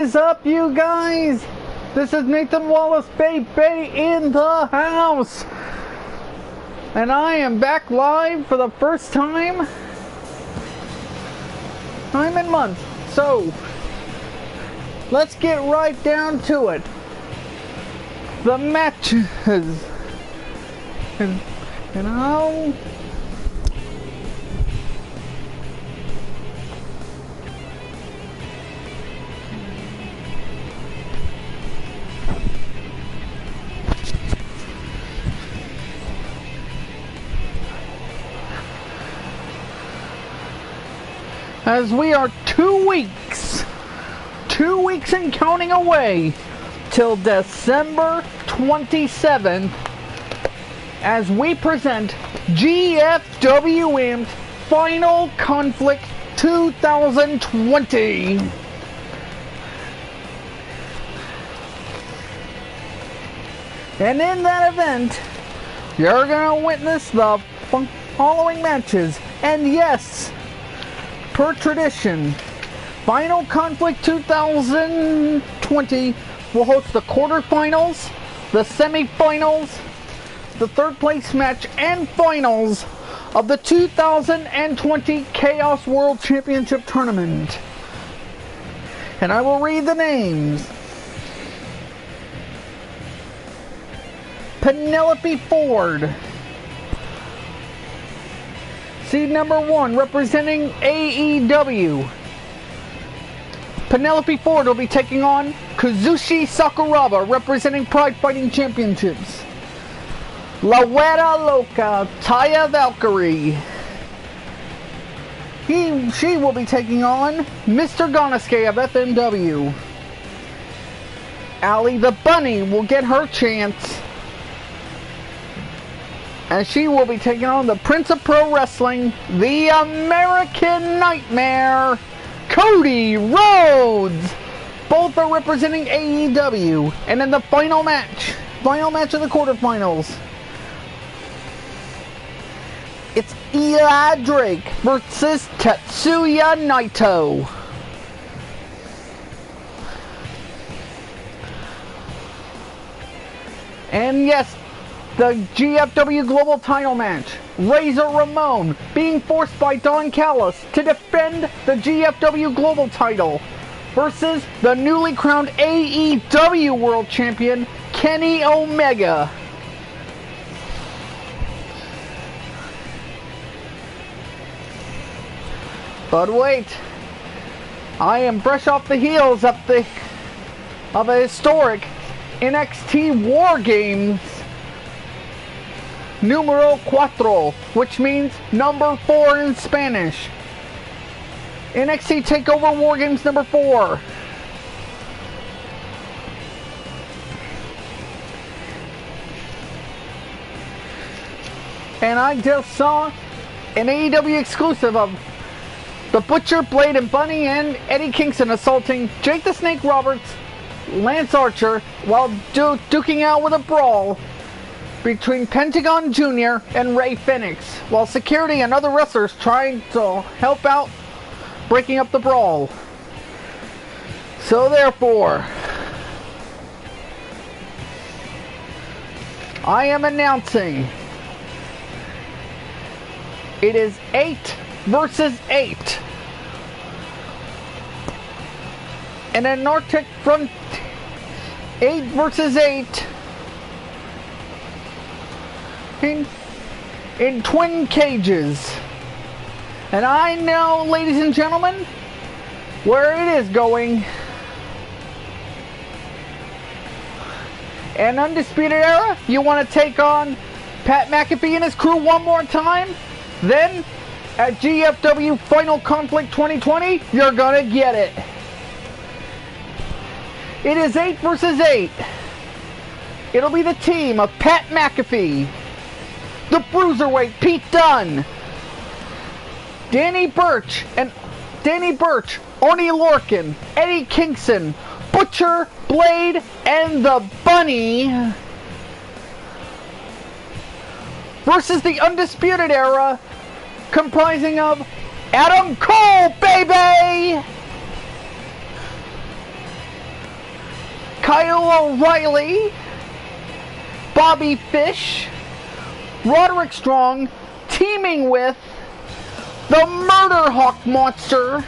What is up, you guys? This is Nathan Wallace, baby, in the house. And I am back live for the first time in months. So, let's get right down to it. The matches. You know, as we are 2 weeks and counting away till December 27th as we present GFW Amped Final Conflict 2020. And in that event, you're gonna witness the following matches. And yes, per tradition, Final Conflict 2020 will host the quarterfinals, the semifinals, the third place match, and finals of the 2020 Chaos World Championship Tournament. And I will read the names. Penelope Ford, seed number 1, representing AEW. Penelope Ford will be taking on Kazushi Sakuraba, representing Pride Fighting Championships. La Huera Loca, Taya Valkyrie. She will be taking on Mr. Gonosuke of FMW. Allie the Bunny will get her chance, and she will be taking on the Prince of Pro Wrestling, the American Nightmare, Cody Rhodes. Both are representing AEW. And in the final match of the quarterfinals, it's Eli Drake versus Tetsuya Naito. And yes, the GFW Global title match, Razor Ramon being forced by Don Callis to defend the GFW Global title versus the newly crowned AEW World Champion, Kenny Omega. But wait, I am fresh off the heels of a historic NXT WarGames Numero Cuatro, which means number 4 in Spanish. NXT TakeOver WarGames number 4. And I just saw an AEW exclusive of the Butcher, Blade, and Bunny and Eddie Kingston assaulting Jake the Snake Roberts, Lance Archer, while duking out with a brawl between Pentagon Jr. and Ray Phoenix, while security and other wrestlers trying to help out breaking up the brawl. So therefore, I am announcing it is 8 versus 8 in an Arctic front. 8 versus 8 in twin cages. And I know, ladies and gentlemen, where it is going. And Undisputed Era, you want to take on Pat McAfee and his crew one more time? Then, at GFW Final Conflict 2020, you're gonna get it. It is 8 versus 8. It'll be the team of Pat McAfee, the Bruiserweight Pete Dunne, Danny Burch, Oni Lorcan, Eddie Kingston, Butcher, Blade, and the Bunny versus the Undisputed Era, comprising of Adam Cole, baby! Kyle O'Reilly, Bobby Fish, Roderick Strong, teaming with the Murder Hawk Monster,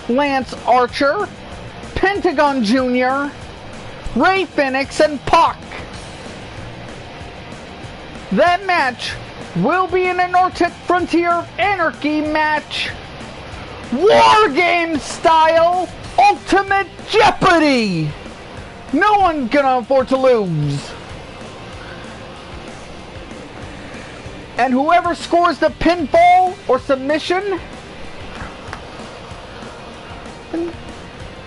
Lance Archer, Pentagon Jr., Ray Phoenix, and Pac. That match will be an Arctic Frontier Anarchy match, WarGames style, Ultimate Jeopardy. No one's gonna afford to lose. And whoever scores the pinfall or submission,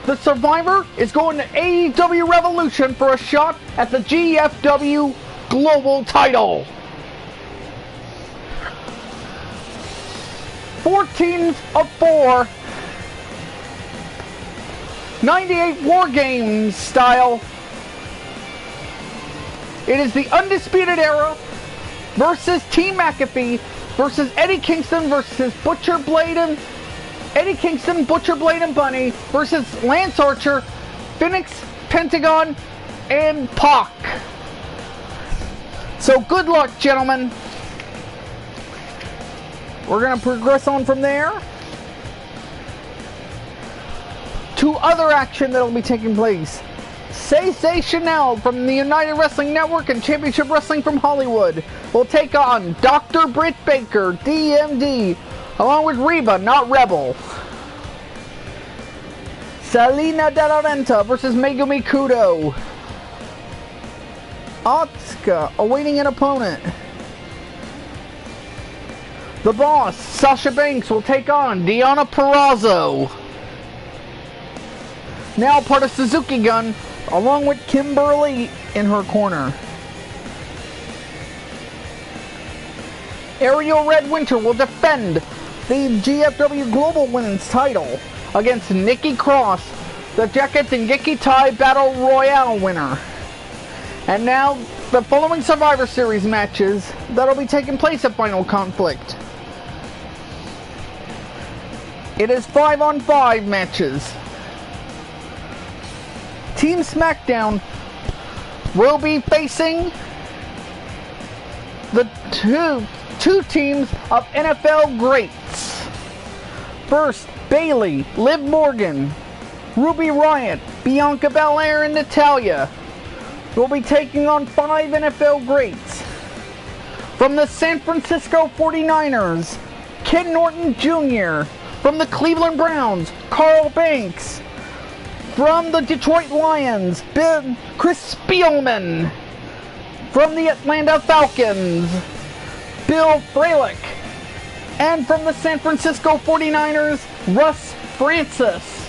the survivor is going to AEW Revolution for a shot at the GFW Global title. 14 of 4. 98 WarGames style. It is the Undisputed Era versus Team McAfee versus Eddie Kingston versus Butcher Blade and Eddie Kingston, Butcher Blade and Bunny versus Lance Archer, Phoenix, Pentagon, and Pac. So good luck, gentlemen. We're going to progress on from there to other action that will be taking place. Sensational from the United Wrestling Network and Championship Wrestling from Hollywood will take on Dr. Britt Baker, DMD, along with Reba, not Rebel. Salina De La Renta versus Megumi Kudo. Atsuka awaiting an opponent. The Boss, Sasha Banks, will take on Deonna Purrazzo. Now part of Suzuki Gun, along with Kimberly in her corner. Ariel Red Winter will defend the GFW Global Women's title against Nikki Cross, the Jacket and Geki Tai Battle Royale winner. And now the following Survivor Series matches that'll be taking place at Final Conflict. It is 5-on-5 matches. Team SmackDown will be facing the two teams of NFL greats. First, Bayley, Liv Morgan, Ruby Riott, Bianca Belair, and Natalya will be taking on 5 NFL greats. From the San Francisco 49ers, Ken Norton Jr. From the Cleveland Browns, Carl Banks. From the Detroit Lions, Chris Spielman. From the Atlanta Falcons, Bill Fralick. And from the San Francisco 49ers, Russ Francis.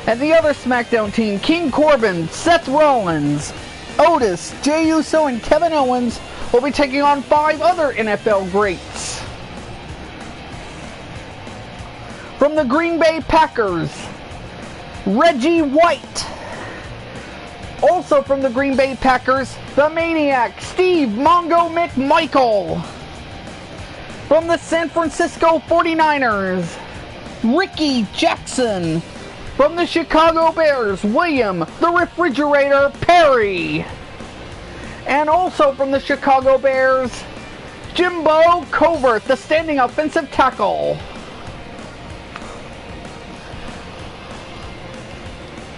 And the other SmackDown team, King Corbin, Seth Rollins, Otis, Jey Uso, and Kevin Owens will be taking on 5 other NFL greats. From the Green Bay Packers, Reggie White. Also from the Green Bay Packers, the Maniac, Steve Mongo McMichael. From the San Francisco 49ers, Ricky Jackson. From the Chicago Bears, William the Refrigerator Perry. And also from the Chicago Bears, Jimbo Covert, the standing offensive tackle.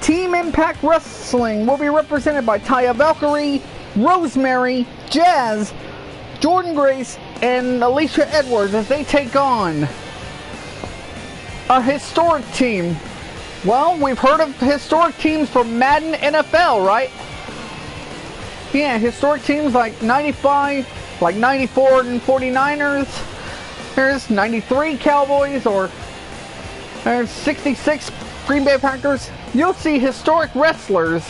Team Impact Wrestling will be represented by Taya Valkyrie, Rosemary, Jazz, Jordan Grace, and Alicia Edwards as they take on a historic team. Well, we've heard of historic teams from Madden NFL, right? Yeah, historic teams like 95, like 94 and 49ers. There's 93 Cowboys, or there's 66 Green Bay Packers. You'll see historic wrestlers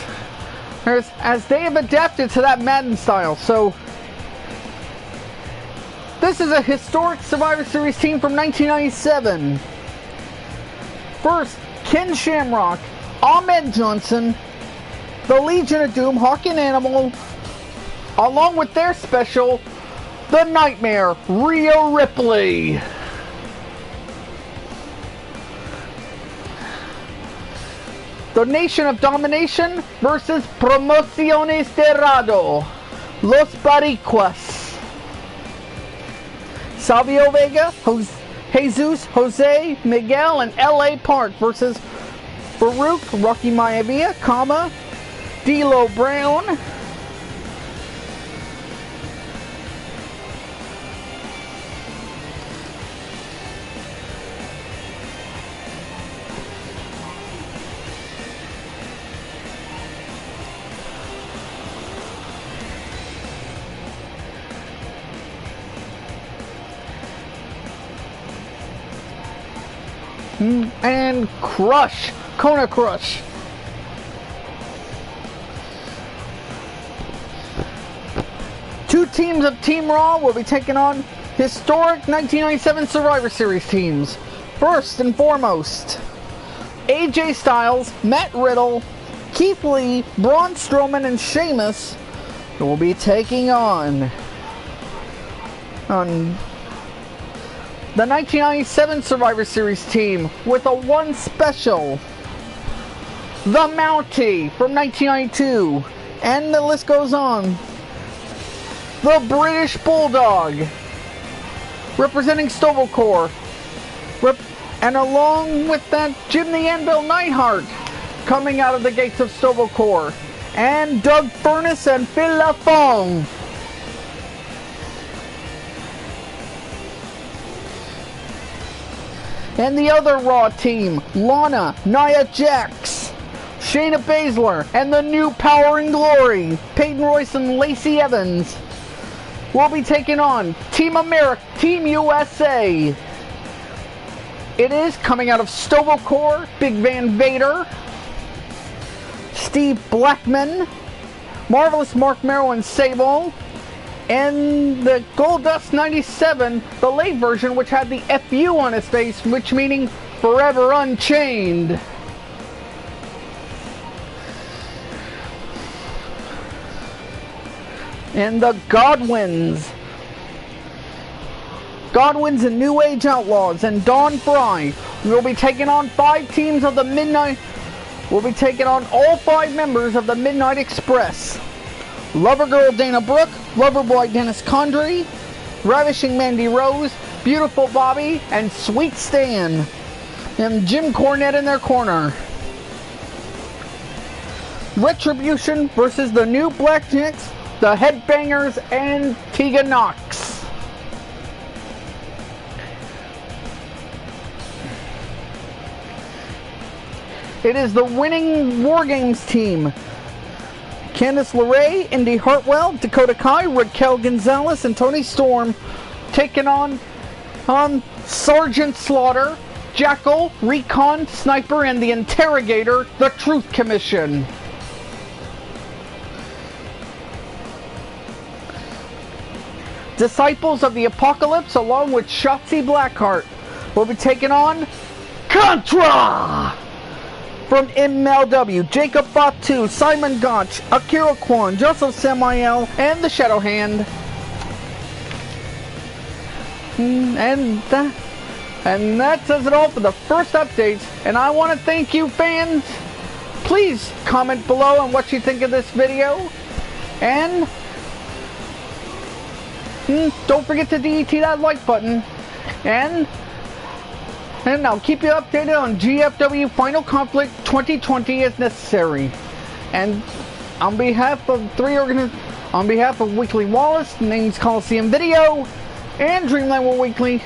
as they have adapted to that Madden style. So this is a historic Survivor Series team from 1997. First, Ken Shamrock, Ahmed Johnson, the Legion of Doom, Hawk and Animal, along with their special, the Nightmare, Rhea Ripley. The Nation of Domination versus Promociones de Rado. Los Baricuas. Savio Vega, Jesus, Jose, Miguel, and L.A. Park versus Farouk, Rocky Maivia, D'Lo Brown. And Crush, Kona Crush. Two teams of Team Raw will be taking on historic 1997 Survivor Series teams. First and foremost, AJ Styles, Matt Riddle, Keith Lee, Braun Strowman, and Sheamus will be taking on the 1997 Survivor Series team with a one special, the Mountie from 1992, and the list goes on. The British Bulldog, representing Stovallcore, and along with that, Jim the Anvil Neidhart, coming out of the gates of Stovallcore, and Doug Furnace and Phil Lafong. And the other Raw team, Lana, Nia Jax, Shayna Baszler, and the new Power and Glory, Peyton Royce and Lacey Evans, will be taking on Team America, Team USA. It is coming out of Stovallcore, Big Van Vader, Steve Blackman, Marvelous Mark Merrill and Sable, and the Goldust 97, the late version, which had the FU on his face, which meaning Forever Unchained. And the Godwins and New Age Outlaws and Dawn Fry will be taking on 5 teams of the Midnight. Will be taking on all 5 members of the Midnight Express. Lover Girl Dana Brooke, Loverboy Dennis Condrey, Ravishing Mandy Rose, Beautiful Bobby, and Sweet Stan. And Jim Cornette in their corner. Retribution versus the New Blackjacks, the Headbangers, and Tegan Knox. It is the winning WarGames team. Candice LeRae, Indy Hartwell, Dakota Kai, Raquel Gonzalez, and Tony Storm taking on Sergeant Slaughter, Jackal, Recon, Sniper, and the Interrogator, the Truth Commission. Disciples of the Apocalypse, along with Shotzi Blackheart, will be taking on Contra! From MLW, Jacob Fatu, Simon Gotch, Akira Kwan, Joseph Samael, and the Shadow Hand. And that says it all for the first updates. And I want to thank you, fans. Please comment below on what you think of this video. And don't forget to DET that like button. And I'll keep you updated on GFW Final Conflict 2020 as necessary. And on behalf of Weekly Wallace, Names Coliseum Video, and Dreamland World Weekly,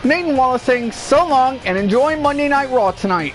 Nathan Wallace saying so long and enjoy Monday Night Raw tonight.